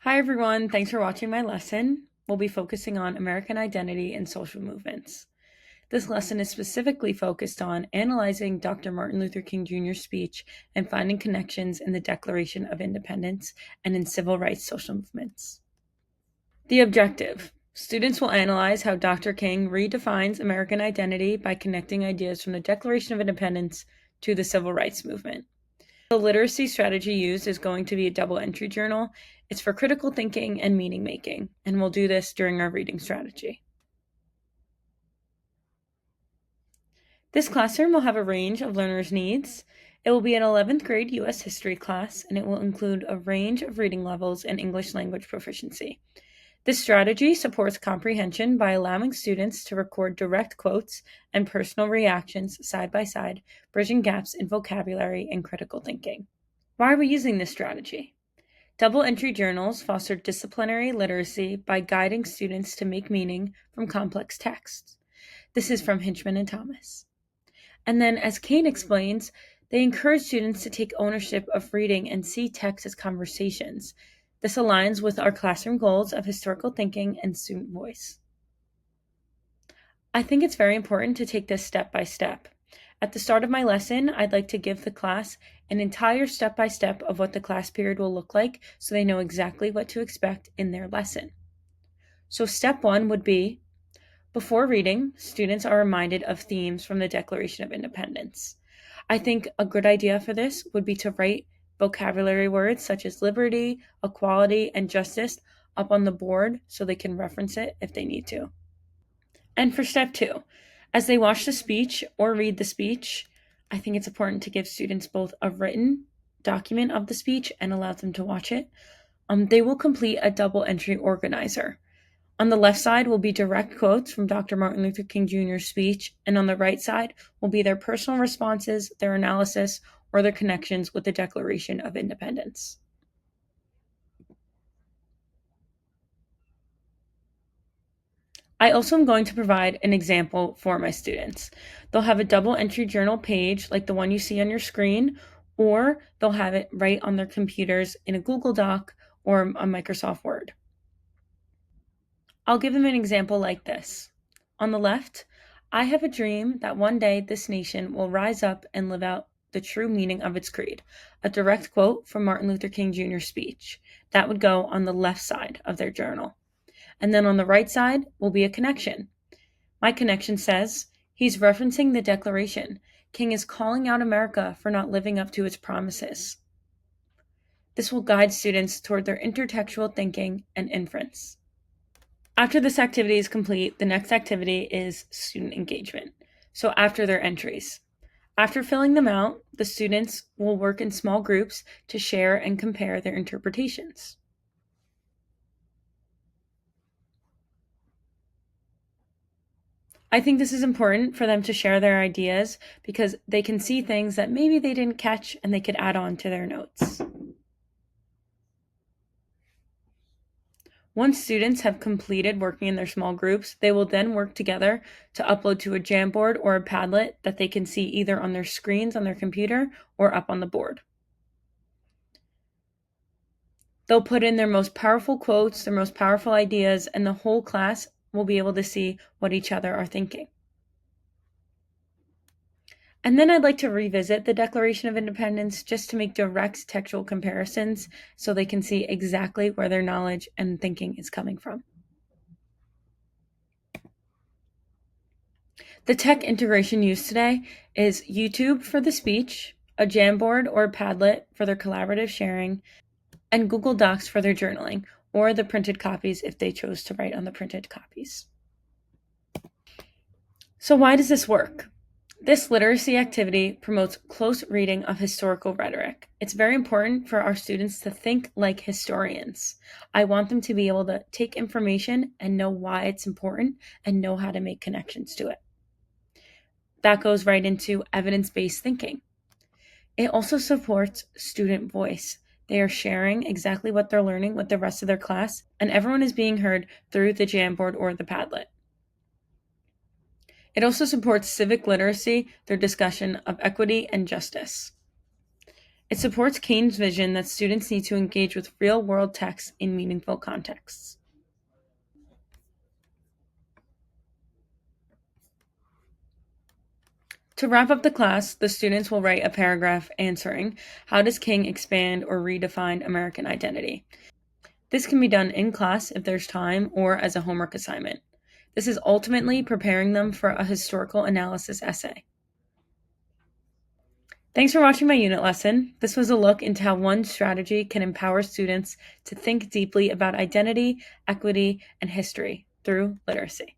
Hi everyone, thanks for watching my lesson. We'll be focusing on American identity and social movements. This lesson is specifically focused on analyzing Dr. Martin Luther King Jr.'s speech and finding connections in the Declaration of Independence and in civil rights social movements. The objective. Students will analyze how Dr. King redefines American identity by connecting ideas from the Declaration of Independence to the civil rights movement. The literacy strategy used is going to be a double entry journal. It's for critical thinking and meaning making, and we'll do this during our reading strategy. This classroom will have a range of learners' needs. It will be an 11th grade U.S. history class, and it will include a range of reading levels and English language proficiency. This strategy supports comprehension by allowing students to record direct quotes and personal reactions side by side, bridging gaps in vocabulary and critical thinking. Why are we using this strategy? Double entry journals foster disciplinary literacy by guiding students to make meaning from complex texts. This is from Hinchman and Thomas. And then, as Cailin explains, they encourage students to take ownership of reading and see text as conversations. This aligns with our classroom goals of historical thinking and student voice. I think it's very important to take this step by step. At the start of my lesson, I'd like to give the class an entire step-by-step of what the class period will look like so they know exactly what to expect in their lesson. So step 1 would be, before reading, students are reminded of themes from the Declaration of Independence. I think a good idea for this would be to write vocabulary words such as liberty, equality, and justice up on the board so they can reference it if they need to. And for step 2, as they watch the speech or read the speech, I think it's important to give students both a written document of the speech and allow them to watch it. They will complete a double entry organizer. On the left side will be direct quotes from Dr. Martin Luther King Jr.'s speech, and on the right side will be their personal responses, their analysis, or their connections with the Declaration of Independence. I also am going to provide an example for my students. They'll have a double entry journal page like the one you see on your screen, or they'll have it right on their computers in a Google Doc or a Microsoft Word. I'll give them an example like this. On the left, I have a dream that one day this nation will rise up and live out the true meaning of its creed. A direct quote from Martin Luther King Jr.'s speech. That would go on the left side of their journal. And then on the right side will be a connection. My connection says, he's referencing the Declaration. King is calling out America for not living up to its promises. This will guide students toward their intertextual thinking and inference. After this activity is complete, the next activity is student engagement. So after their entries. After filling them out, the students will work in small groups to share and compare their interpretations. I think this is important for them to share their ideas because they can see things that maybe they didn't catch and they could add on to their notes. Once students have completed working in their small groups, they will then work together to upload to a Jamboard or a Padlet that they can see either on their screens on their computer or up on the board. They'll put in their most powerful quotes, their most powerful ideas, and the whole class will be able to see what each other are thinking. And then I'd like to revisit the Declaration of Independence just to make direct textual comparisons so they can see exactly where their knowledge and thinking is coming from. The tech integration used today is YouTube for the speech, a Jamboard or a Padlet for their collaborative sharing, and Google Docs for their journaling, or the printed copies if they chose to write on the printed copies. So why does this work? This literacy activity promotes close reading of historical rhetoric. It's very important for our students to think like historians. I want them to be able to take information and know why it's important and know how to make connections to it. That goes right into evidence-based thinking. It also supports student voice. They are sharing exactly what they're learning with the rest of their class, and everyone is being heard through the Jamboard or the Padlet. It also supports civic literacy through discussion of equity and justice. It supports Cailin's vision that students need to engage with real-world texts in meaningful contexts. To wrap up the class, the students will write a paragraph answering, how does King expand or redefine American identity? This can be done in class if there's time or as a homework assignment. This is ultimately preparing them for a historical analysis essay. Thanks for watching my unit lesson. This was a look into how one strategy can empower students to think deeply about identity, equity, and history through literacy.